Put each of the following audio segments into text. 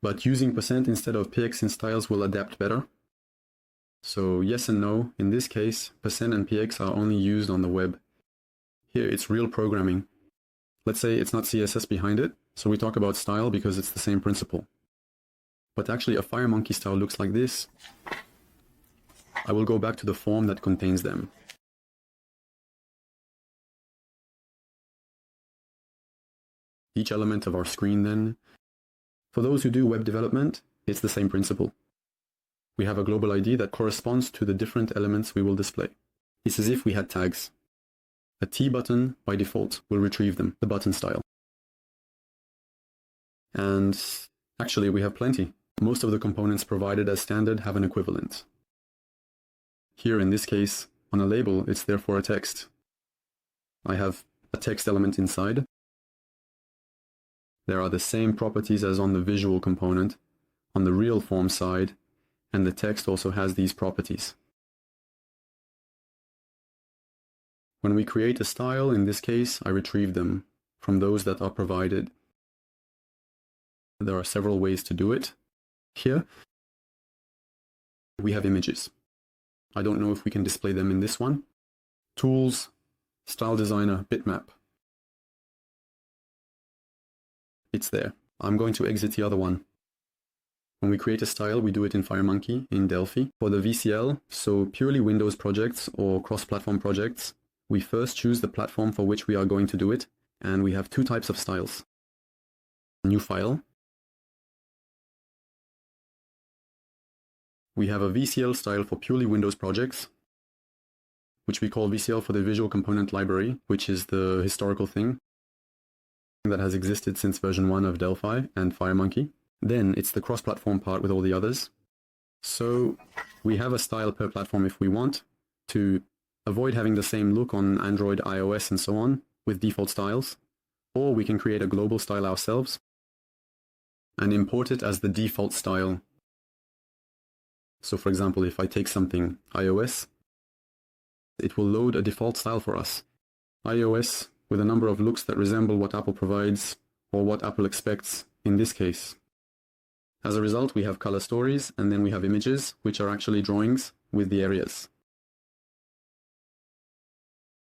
but using % instead of px in styles will adapt better. So yes and no. In this case, % and px are only used on the web. Here it's real programming. Let's say it's not CSS behind it, so we talk about style because it's the same principle. But actually a FireMonkey style looks like this. I will go back to the form that contains them. Each element of our screen then. For those who do web development, it's the same principle. We have a global ID that corresponds to the different elements we will display. It's as if we had tags. A T button, by default, will retrieve them, the button style. And actually we have plenty. Most of the components provided as standard have an equivalent. Here in this case, on a label, it's therefore a text. I have a text element inside. There are the same properties as on the visual component, on the real form side, and the text also has these properties. When we create a style, in this case, I retrieve them from those that are provided. There are several ways to do it. Here, we have images. I don't know if we can display them in this one. Tools, Style Designer, Bitmap. It's there. I'm going to exit the other one. When we create a style, we do it in FireMonkey, in Delphi. For the VCL, so purely Windows projects or cross-platform projects, we first choose the platform for which we are going to do it, and we have two types of styles. New file. We have a VCL style for purely Windows projects, which we call VCL for the Visual Component Library, which is the historical thing that has existed since version 1 of Delphi and FireMonkey. Then it's the cross-platform part with all the others. So we have a style per platform if we want to avoid having the same look on Android, iOS, and so on with default styles. Or we can create a global style ourselves and import it as the default style. So for example, if I take something iOS, it will load a default style for us. iOS with a number of looks that resemble what Apple provides or what Apple expects in this case. As a result, we have color stories, and then we have images, which are actually drawings with the areas.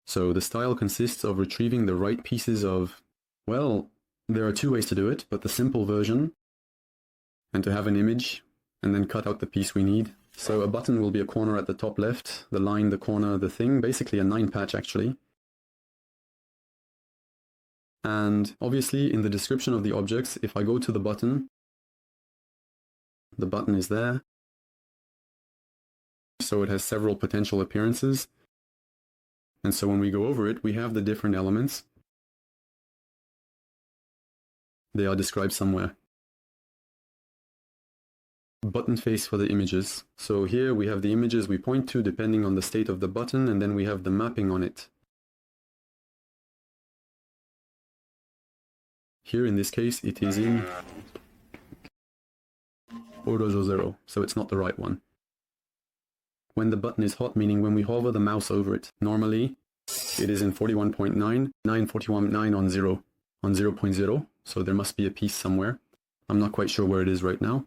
So the style consists of retrieving the right pieces of, well, there are two ways to do it, but the simple version, and to have an image, and then cut out the piece we need. So a button will be a corner at the top left, the line, the corner, the thing, basically a 9-patch actually. And obviously in the description of the objects, if I go to the button is there. So it has several potential appearances. And so when we go over it, we have the different elements. They are described somewhere. Button face for the images. So here we have the images we point to depending on the state of the button, and then we have the mapping on it. Here in this case it is in 0.0, so it's not the right one. When the button is hot, meaning when we hover the mouse over it, normally it is in 41.9, 941.9 on 0, on 0.0, so there must be a piece somewhere. I'm not quite sure where it is right now.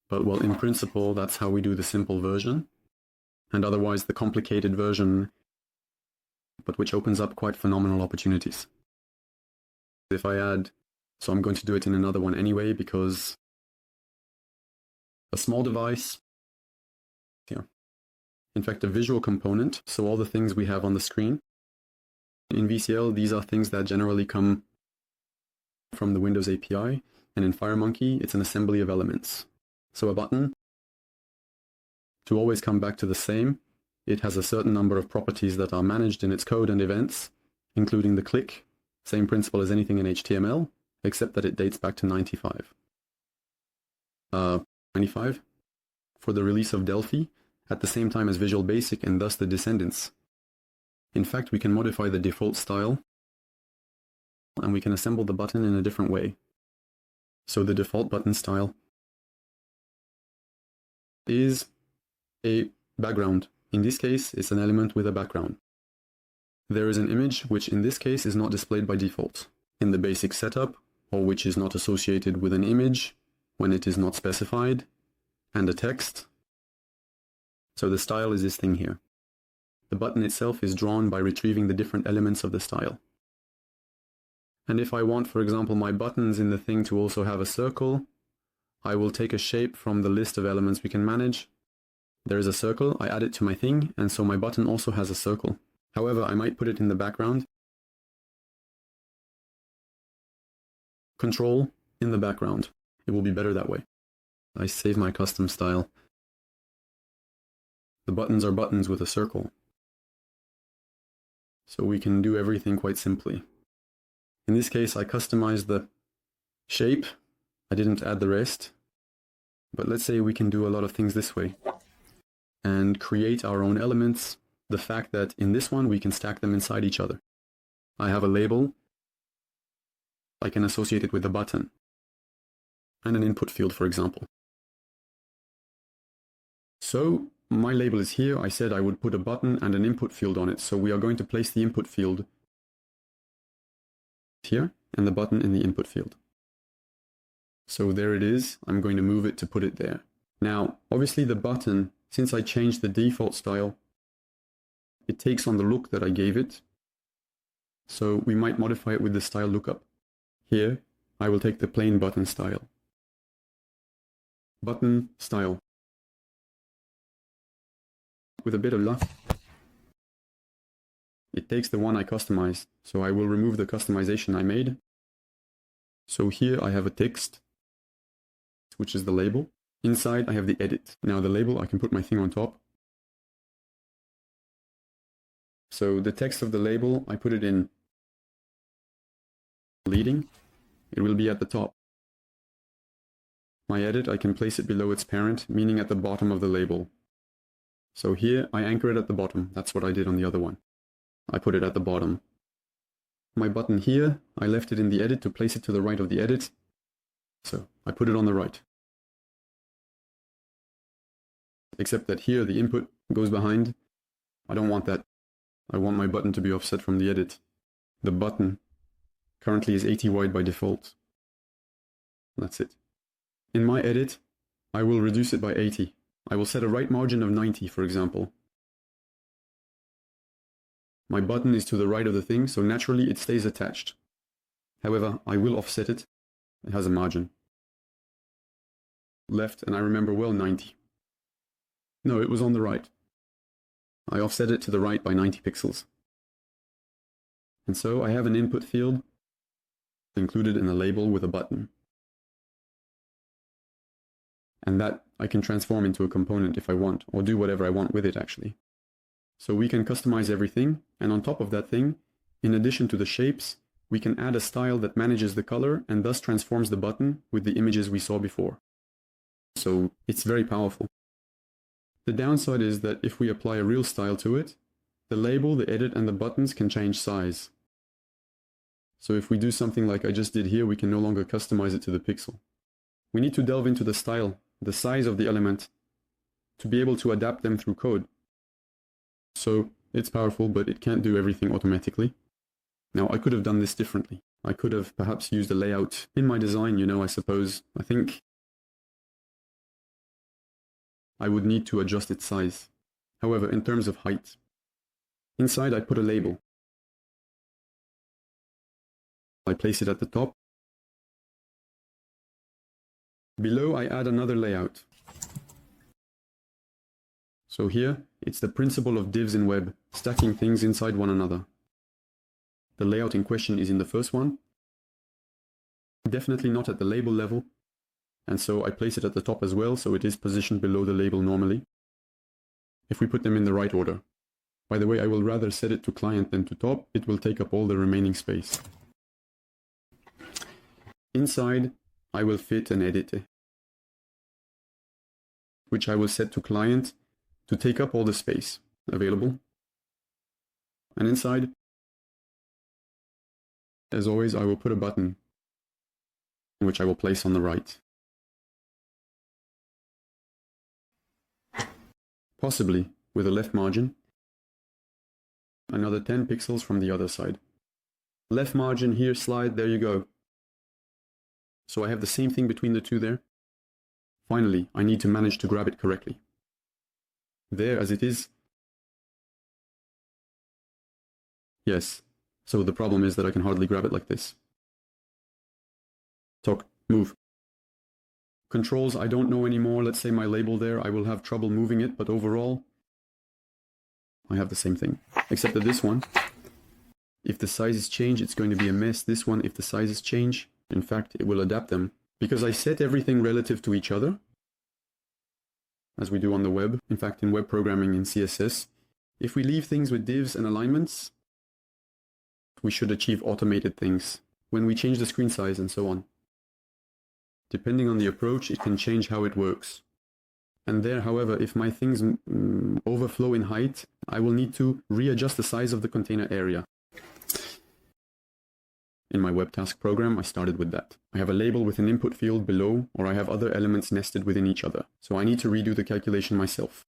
But well, in principle, that's how we do the simple version. And otherwise the complicated version, but which opens up quite phenomenal opportunities. If I add, so I'm going to do it in another one anyway, because a small device, yeah. In fact, a visual component, so all the things we have on the screen. In VCL, these are things that generally come from the Windows API, and in FireMonkey, it's an assembly of elements. So a button, to always come back to the same, it has a certain number of properties that are managed in its code and events, including the click, same principle as anything in HTML, except that it dates back to 95. 95? For the release of Delphi, at the same time as Visual Basic and thus the descendants. In fact, we can modify the default style, and we can assemble the button in a different way. So the default button style is a background. In this case, it's an element with a background. There is an image, which in this case is not displayed by default. In the basic setup, or which is not associated with an image when it is not specified, and a text. So the style is this thing here. The button itself is drawn by retrieving the different elements of the style. And if I want, for example, my buttons in the thing to also have a circle, I will take a shape from the list of elements we can manage. There is a circle, I add it to my thing, and so my button also has a circle. However, I might put it in the background. Control in the background. It will be better that way. I save my custom style. The buttons are buttons with a circle. So we can do everything quite simply. In this case, I customized the shape. I didn't add the rest. But let's say we can do a lot of things this way and create our own elements. The fact that in this one we can stack them inside each other. I have a label. I can associate it with a button and an input field, for example. So my label is here. I said I would put a button and an input field on it. So we are going to place the input field here and the button in the input field. So there it is. I'm going to move it to put it there. Now, obviously the button, since I changed the default style, it takes on the look that I gave it. So we might modify it with the style lookup. Here, I will take the plain button style. Button style. With a bit of luck, it takes the one I customized. So I will remove the customization I made. So here I have a text, which is the label. Inside I have the edit. Now the label, I can put my thing on top. So the text of the label, I put it in leading. It will be at the top. My edit, I can place it below its parent, meaning at the bottom of the label. So here I anchor it at the bottom. That's what I did on the other one. I put it at the bottom. My button here, I left it in the edit to place it to the right of the edit. So I put it on the right. Except that here the input goes behind. I don't want that. I want my button to be offset from the edit. The button currently is 80 wide by default. That's it. In my edit, I will reduce it by 80. I will set a right margin of 90, for example. My button is to the right of the thing, so naturally it stays attached. However, I will offset it. It has a margin. Left, and I remember well 90. No, it was on the right. I offset it to the right by 90 pixels. And so I have an input field included in a label with a button. And that I can transform into a component if I want, or do whatever I want with it actually. So we can customize everything, and on top of that thing, in addition to the shapes, we can add a style that manages the color and thus transforms the button with the images we saw before. So it's very powerful. The downside is that if we apply a real style to it, the label, the edit, and the buttons can change size. So if we do something like I just did here, we can no longer customize it to the pixel. We need to delve into the style, the size of the element, to be able to adapt them through code. So it's powerful, but it can't do everything automatically. Now I could have done this differently. I could have perhaps used a layout in my design, I suppose. I think I would need to adjust its size. However, in terms of height, inside I put a label. I place it at the top. Below I add another layout. So here, it's the principle of divs in web, stacking things inside one another. The layout in question is in the first one. Definitely not at the label level. And so I place it at the top as well, so it is positioned below the label normally. If we put them in the right order. By the way, I will rather set it to client than to top. It will take up all the remaining space. Inside, I will fit an edit, which I will set to client to take up all the space available. And inside, as always, I will put a button, which I will place on the right. Possibly with a left margin, another 10 pixels from the other side. Left margin here, slide, there you go. So I have the same thing between the two there. Finally, I need to manage to grab it correctly. There as it is. Yes. So the problem is that I can hardly grab it like this. Talk, move. Controls, I don't know anymore. Let's say my label there, I will have trouble moving it, but overall, I have the same thing. Except that this one, if the sizes change, it's going to be a mess. This one, if the sizes change, in fact, it will adapt them. Because I set everything relative to each other, as we do on the web. In fact, in web programming in CSS, if we leave things with divs and alignments, we should achieve automated things when we change the screen size and so on. Depending on the approach, it can change how it works. And there, however, if my things overflow in height, I will need to readjust the size of the container area. In my web task program, I started with that. I have a label with an input field below, or I have other elements nested within each other. So I need to redo the calculation myself.